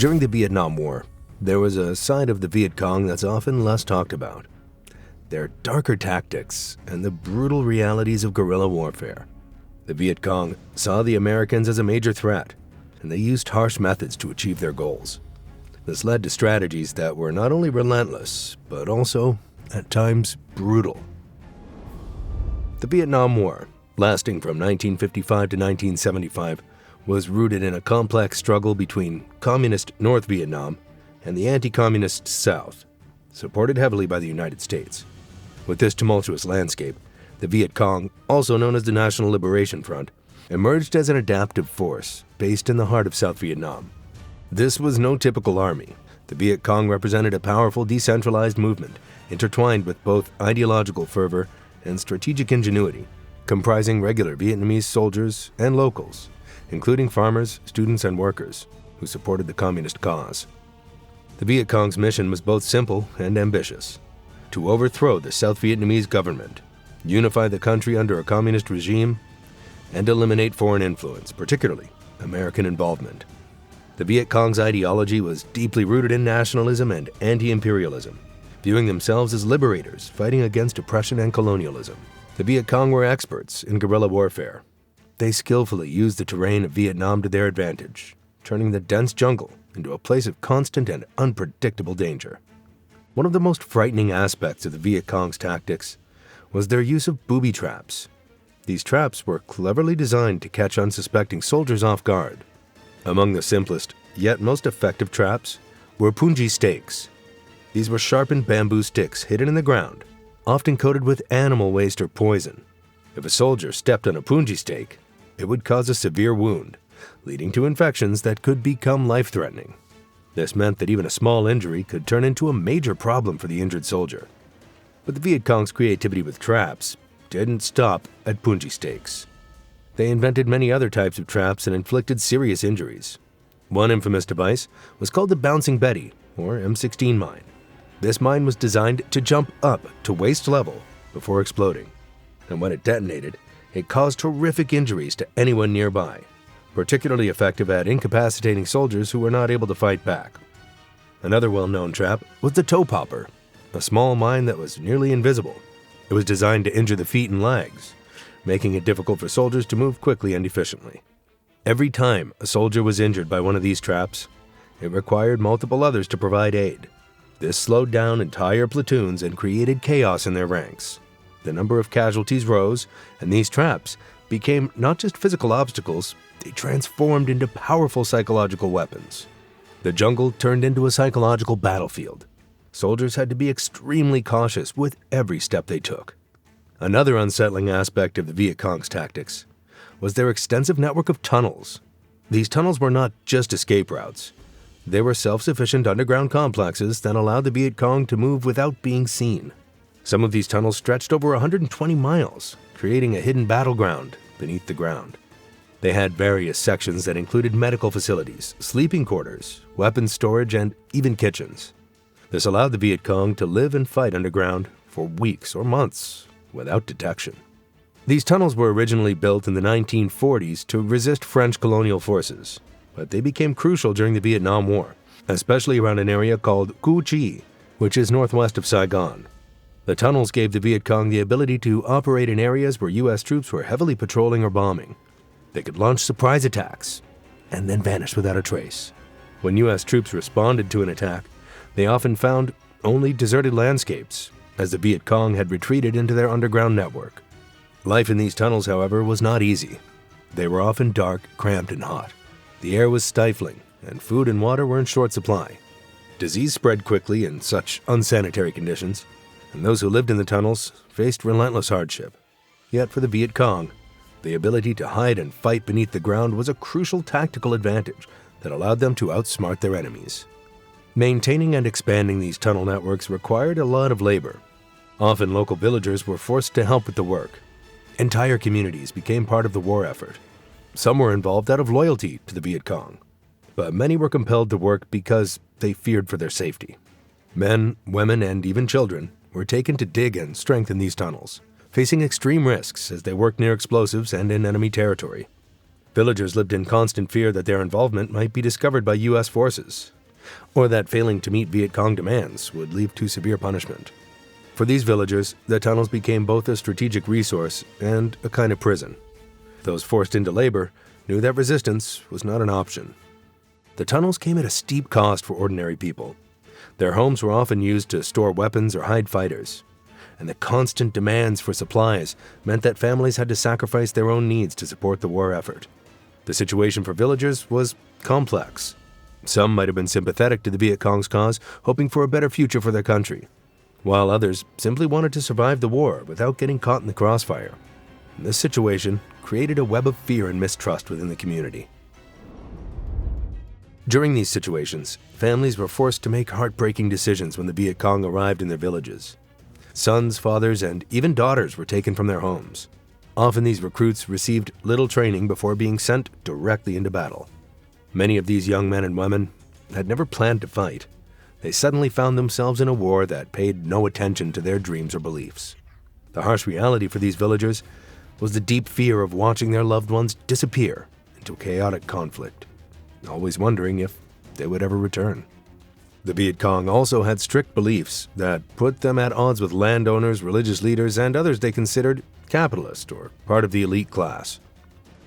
During the Vietnam War, there was a side of the Vietcong that's often less talked about. Their darker tactics and the brutal realities of guerrilla warfare. The Vietcong saw the Americans as a major threat, and they used harsh methods to achieve their goals. This led to strategies that were not only relentless, but also, at times, brutal. The Vietnam War, lasting from 1955 to 1975, was rooted in a complex struggle between communist North Vietnam and the anti-communist South, supported heavily by the United States. With this tumultuous landscape, the Vietcong, also known as the National Liberation Front, emerged as an adaptive force based in the heart of South Vietnam. This was no typical army. The Vietcong represented a powerful decentralized movement, intertwined with both ideological fervor and strategic ingenuity, comprising regular Vietnamese soldiers and locals, including farmers, students, and workers who supported the communist cause. The Vietcong's mission was both simple and ambitious: to overthrow the South Vietnamese government, unify the country under a communist regime, and eliminate foreign influence, particularly American involvement. The Vietcong's ideology was deeply rooted in nationalism and anti-imperialism, viewing themselves as liberators fighting against oppression and colonialism. The Vietcong were experts in guerrilla warfare. They skillfully used the terrain of Vietnam to their advantage, turning the dense jungle into a place of constant and unpredictable danger. One of the most frightening aspects of the Vietcong's tactics was their use of booby traps. These traps were cleverly designed to catch unsuspecting soldiers off guard. Among the simplest, yet most effective traps, were punji stakes. These were sharpened bamboo sticks hidden in the ground, often coated with animal waste or poison. If a soldier stepped on a punji stake, it would cause a severe wound, leading to infections that could become life-threatening. This meant that even a small injury could turn into a major problem for the injured soldier. But the Vietcong's creativity with traps didn't stop at punji stakes. They invented many other types of traps and inflicted serious injuries. One infamous device was called the Bouncing Betty, or M16 mine. This mine was designed to jump up to waist level before exploding, and when it detonated, it caused horrific injuries to anyone nearby, particularly effective at incapacitating soldiers who were not able to fight back. Another well-known trap was the toe popper, a small mine that was nearly invisible. It was designed to injure the feet and legs, making it difficult for soldiers to move quickly and efficiently. Every time a soldier was injured by one of these traps, it required multiple others to provide aid. This slowed down entire platoons and created chaos in their ranks. The number of casualties rose, and these traps became not just physical obstacles, they transformed into powerful psychological weapons. The jungle turned into a psychological battlefield. Soldiers had to be extremely cautious with every step they took. Another unsettling aspect of the Vietcong's tactics was their extensive network of tunnels. These tunnels were not just escape routes. They were self-sufficient underground complexes that allowed the Vietcong to move without being seen. Some of these tunnels stretched over 120 miles, creating a hidden battleground beneath the ground. They had various sections that included medical facilities, sleeping quarters, weapons storage, and even kitchens. This allowed the Vietcong to live and fight underground for weeks or months without detection. These tunnels were originally built in the 1940s to resist French colonial forces, but they became crucial during the Vietnam War, especially around an area called Cu Chi, which is northwest of Saigon. The tunnels gave the Vietcong the ability to operate in areas where U.S. troops were heavily patrolling or bombing. They could launch surprise attacks and then vanish without a trace. When U.S. troops responded to an attack, they often found only deserted landscapes, as the Vietcong had retreated into their underground network. Life in these tunnels, however, was not easy. They were often dark, cramped, and hot. The air was stifling, and food and water were in short supply. Disease spread quickly in such unsanitary conditions, and those who lived in the tunnels faced relentless hardship. Yet for the Vietcong, the ability to hide and fight beneath the ground was a crucial tactical advantage that allowed them to outsmart their enemies. Maintaining and expanding these tunnel networks required a lot of labor. Often local villagers were forced to help with the work. Entire communities became part of the war effort. Some were involved out of loyalty to the Vietcong, but many were compelled to work because they feared for their safety. Men, women, and even children were taken to dig and strengthen these tunnels, facing extreme risks as they worked near explosives and in enemy territory. Villagers lived in constant fear that their involvement might be discovered by U.S. forces, or that failing to meet Vietcong demands would lead to severe punishment. For these villagers, the tunnels became both a strategic resource and a kind of prison. Those forced into labor knew that resistance was not an option. The tunnels came at a steep cost for ordinary people. Their homes were often used to store weapons or hide fighters, and the constant demands for supplies meant that families had to sacrifice their own needs to support the war effort. The situation for villagers was complex. Some might have been sympathetic to the Vietcong's cause, hoping for a better future for their country, while others simply wanted to survive the war without getting caught in the crossfire. This situation created a web of fear and mistrust within the community. During these situations, families were forced to make heartbreaking decisions when the Vietcong arrived in their villages. Sons, fathers, and even daughters were taken from their homes. Often these recruits received little training before being sent directly into battle. Many of these young men and women had never planned to fight. They suddenly found themselves in a war that paid no attention to their dreams or beliefs. The harsh reality for these villagers was the deep fear of watching their loved ones disappear into chaotic conflict, always wondering if they would ever return. The Vietcong also had strict beliefs that put them at odds with landowners, religious leaders, and others they considered capitalist or part of the elite class.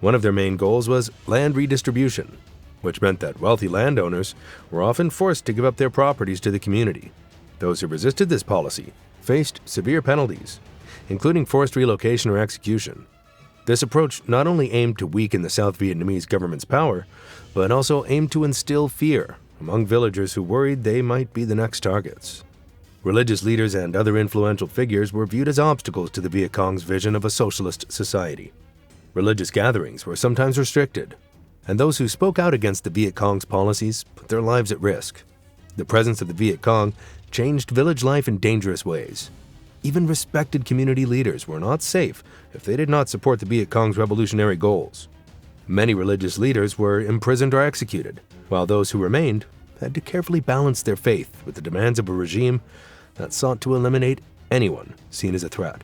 One of their main goals was land redistribution, which meant that wealthy landowners were often forced to give up their properties to the community. Those who resisted this policy faced severe penalties, including forced relocation or execution. This approach not only aimed to weaken the South Vietnamese government's power, but also aimed to instill fear among villagers who worried they might be the next targets. Religious leaders and other influential figures were viewed as obstacles to the Vietcong's vision of a socialist society. Religious gatherings were sometimes restricted, and those who spoke out against the Vietcong's policies put their lives at risk. The presence of the Vietcong changed village life in dangerous ways. Even respected community leaders were not safe if they did not support the Vietcong's revolutionary goals. Many religious leaders were imprisoned or executed, while those who remained had to carefully balance their faith with the demands of a regime that sought to eliminate anyone seen as a threat.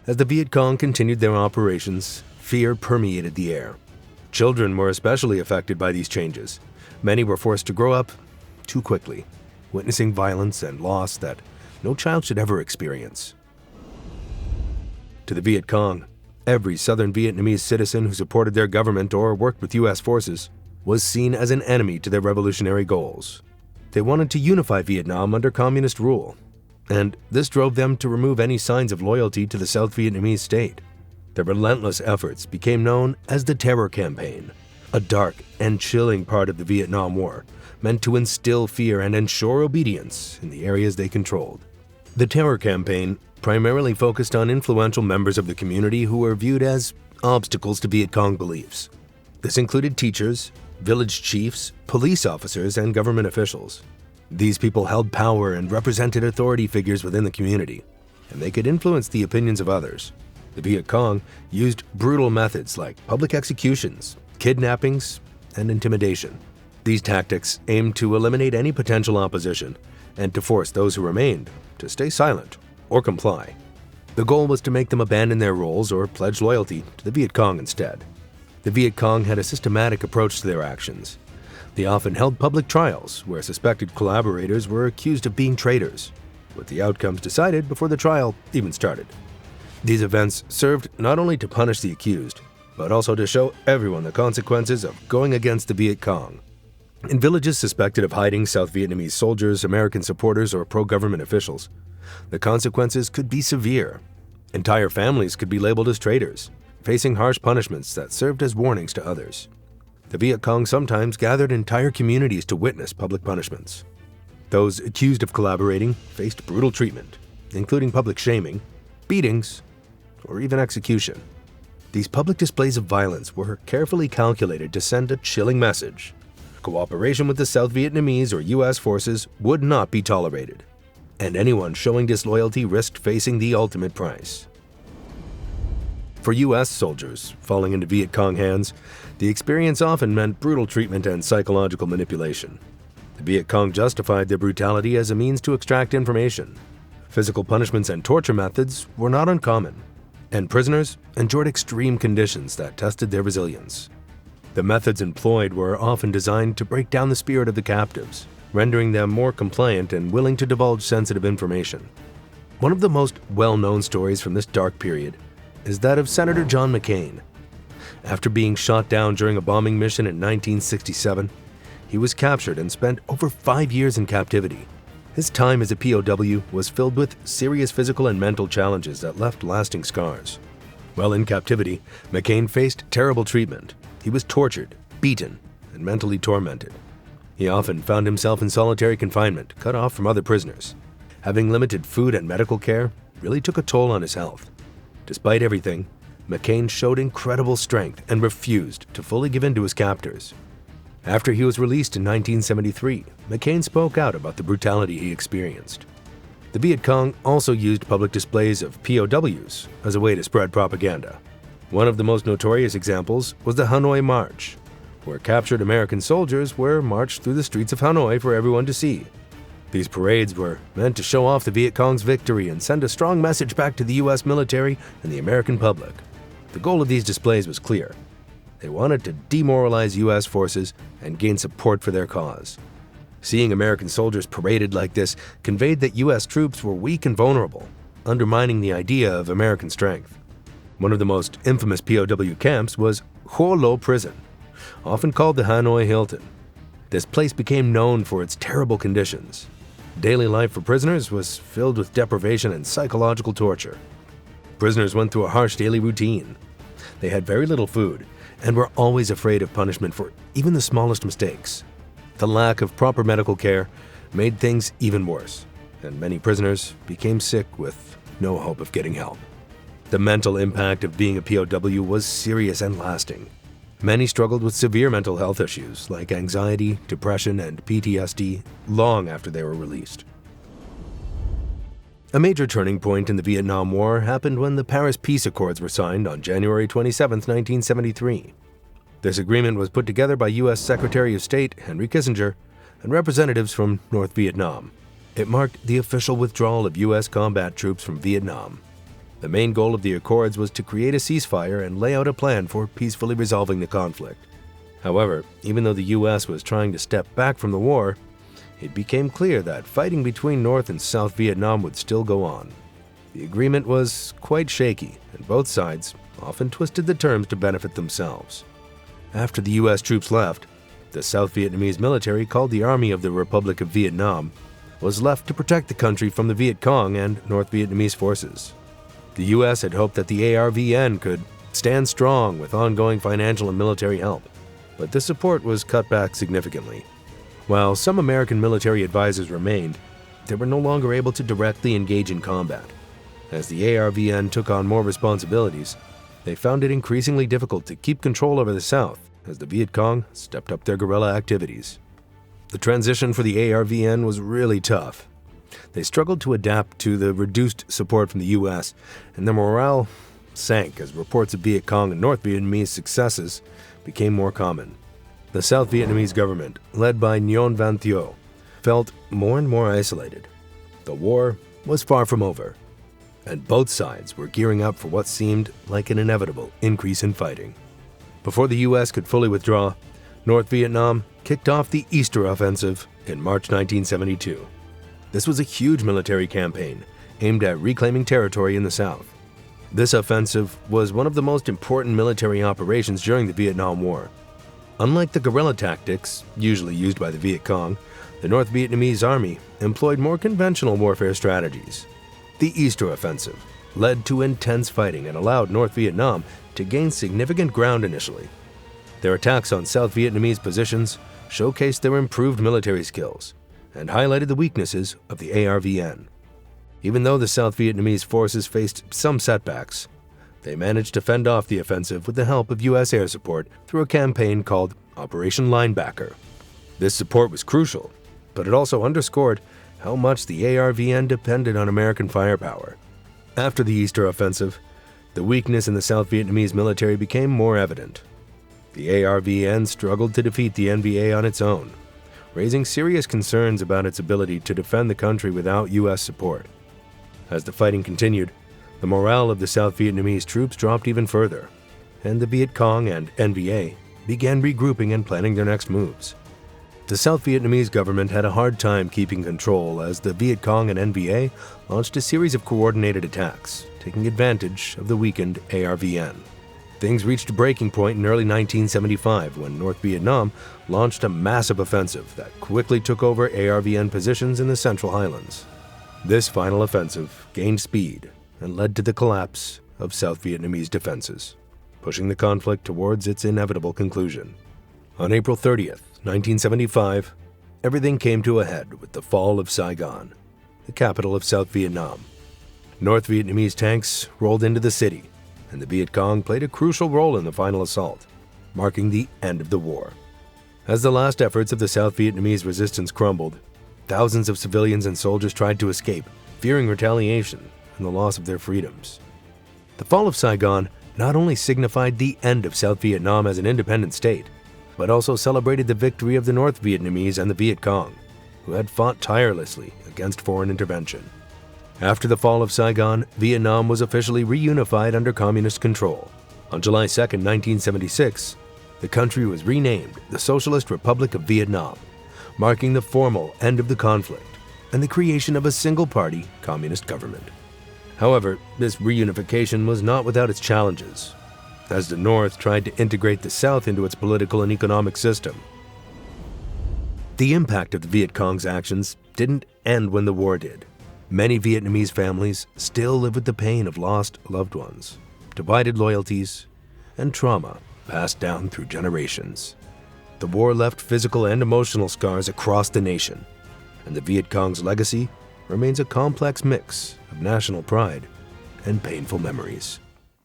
As the Vietcong continued their operations, fear permeated the air. Children were especially affected by these changes. Many were forced to grow up too quickly, witnessing violence and loss that no child should ever experience. To the Vietcong, every southern Vietnamese citizen who supported their government or worked with U.S. forces was seen as an enemy to their revolutionary goals. They wanted to unify Vietnam under communist rule, and this drove them to remove any signs of loyalty to the South Vietnamese state. Their relentless efforts became known as the Terror Campaign, a dark and chilling part of the Vietnam War, meant to instill fear and ensure obedience in the areas they controlled. The Terror Campaign primarily focused on influential members of the community who were viewed as obstacles to Vietcong beliefs. This included teachers, village chiefs, police officers, and government officials. These people held power and represented authority figures within the community, and they could influence the opinions of others. The Vietcong used brutal methods like public executions, kidnappings, and intimidation. These tactics aimed to eliminate any potential opposition and to force those who remained to stay silent or comply. The goal was to make them abandon their roles or pledge loyalty to the Vietcong instead. The Vietcong had a systematic approach to their actions. They often held public trials where suspected collaborators were accused of being traitors, with the outcomes decided before the trial even started. These events served not only to punish the accused, but also to show everyone the consequences of going against the Vietcong. In villages suspected of hiding South Vietnamese soldiers, American supporters, or pro-government officials, the consequences could be severe. Entire families could be labeled as traitors, facing harsh punishments that served as warnings to others. The Vietcong sometimes gathered entire communities to witness public punishments. Those accused of collaborating faced brutal treatment, including public shaming, beatings, or even execution. These public displays of violence were carefully calculated to send a chilling message. Cooperation with the South Vietnamese or U.S. forces would not be tolerated, and anyone showing disloyalty risked facing the ultimate price. For U.S. soldiers falling into Vietcong hands, the experience often meant brutal treatment and psychological manipulation. The Vietcong justified their brutality as a means to extract information. Physical punishments and torture methods were not uncommon, and prisoners endured extreme conditions that tested their resilience. The methods employed were often designed to break down the spirit of the captives, rendering them more compliant and willing to divulge sensitive information. One of the most well-known stories from this dark period is that of Senator John McCain. After being shot down during a bombing mission in 1967, he was captured and spent over 5 years in captivity. His time as a POW was filled with serious physical and mental challenges that left lasting scars. While in captivity, McCain faced terrible treatment. He was tortured, beaten, and mentally tormented. He often found himself in solitary confinement, cut off from other prisoners. Having limited food and medical care really took a toll on his health. Despite everything, McCain showed incredible strength and refused to fully give in to his captors. After he was released in 1973, McCain spoke out about the brutality he experienced. The Vietcong also used public displays of POWs as a way to spread propaganda. One of the most notorious examples was the Hanoi March, where captured American soldiers were marched through the streets of Hanoi for everyone to see. These parades were meant to show off the Vietcong's victory and send a strong message back to the U.S. military and the American public. The goal of these displays was clear. They wanted to demoralize U.S. forces and gain support for their cause. Seeing American soldiers paraded like this conveyed that U.S. troops were weak and vulnerable, undermining the idea of American strength. One of the most infamous POW camps was Ho Lo Prison, often called the Hanoi Hilton. This place became known for its terrible conditions. Daily life for prisoners was filled with deprivation and psychological torture. Prisoners went through a harsh daily routine. They had very little food and were always afraid of punishment for even the smallest mistakes. The lack of proper medical care made things even worse, and many prisoners became sick with no hope of getting help. The mental impact of being a POW was serious and lasting. Many struggled with severe mental health issues like anxiety, depression, and PTSD long after they were released. A major turning point in the Vietnam War happened when the Paris Peace Accords were signed on January 27, 1973. This agreement was put together by U.S. Secretary of State Henry Kissinger and representatives from North Vietnam. It marked the official withdrawal of U.S. combat troops from Vietnam. The main goal of the accords was to create a ceasefire and lay out a plan for peacefully resolving the conflict. However, even though the U.S. was trying to step back from the war, it became clear that fighting between North and South Vietnam would still go on. The agreement was quite shaky, and both sides often twisted the terms to benefit themselves. After the U.S. troops left, the South Vietnamese military, called the Army of the Republic of Vietnam, was left to protect the country from the Vietcong and North Vietnamese forces. The U.S. had hoped that the ARVN could stand strong with ongoing financial and military help, but this support was cut back significantly. While some American military advisors remained, they were no longer able to directly engage in combat. As the ARVN took on more responsibilities, they found it increasingly difficult to keep control over the South as the Vietcong stepped up their guerrilla activities. The transition for the ARVN was really tough. They struggled to adapt to the reduced support from the U.S., and their morale sank as reports of Vietcong and North Vietnamese successes became more common. The South Vietnamese government, led by Nguyen Van Thieu, felt more and more isolated. The war was far from over, and both sides were gearing up for what seemed like an inevitable increase in fighting. Before the U.S. could fully withdraw, North Vietnam kicked off the Easter Offensive in March 1972. This was a huge military campaign aimed at reclaiming territory in the South. This offensive was one of the most important military operations during the Vietnam War. Unlike the guerrilla tactics usually used by the Vietcong, the North Vietnamese Army employed more conventional warfare strategies. The Easter Offensive led to intense fighting and allowed North Vietnam to gain significant ground initially. Their attacks on South Vietnamese positions showcased their improved military skills and highlighted the weaknesses of the ARVN. Even though the South Vietnamese forces faced some setbacks, they managed to fend off the offensive with the help of U.S. air support through a campaign called Operation Linebacker. This support was crucial, but it also underscored how much the ARVN depended on American firepower. After the Easter Offensive, the weakness in the South Vietnamese military became more evident. The ARVN struggled to defeat the NVA on its own, raising serious concerns about its ability to defend the country without U.S. support. As the fighting continued, the morale of the South Vietnamese troops dropped even further, and the Vietcong and NVA began regrouping and planning their next moves. The South Vietnamese government had a hard time keeping control as the Vietcong and NVA launched a series of coordinated attacks, taking advantage of the weakened ARVN. Things reached a breaking point in early 1975 when North Vietnam launched a massive offensive that quickly took over ARVN positions in the Central Highlands. This final offensive gained speed and led to the collapse of South Vietnamese defenses, pushing the conflict towards its inevitable conclusion. On April 30th, 1975, everything came to a head with the fall of Saigon, the capital of South Vietnam. North Vietnamese tanks rolled into the city, and the Viet Cong played a crucial role in the final assault, marking the end of the war. As the last efforts of the South Vietnamese resistance crumbled, thousands of civilians and soldiers tried to escape, fearing retaliation and the loss of their freedoms. The fall of Saigon not only signified the end of South Vietnam as an independent state, but also celebrated the victory of the North Vietnamese and the Viet Cong, who had fought tirelessly against foreign intervention. After the fall of Saigon, Vietnam was officially reunified under communist control. On July 2, 1976, the country was renamed the Socialist Republic of Vietnam, marking the formal end of the conflict and the creation of a single-party communist government. However, this reunification was not without its challenges, as the North tried to integrate the South into its political and economic system. The impact of the Viet Cong's actions didn't end when the war did. Many Vietnamese families still live with the pain of lost loved ones, divided loyalties, and trauma passed down through generations. The war left physical and emotional scars across the nation, and the Viet Cong's legacy remains a complex mix of national pride and painful memories.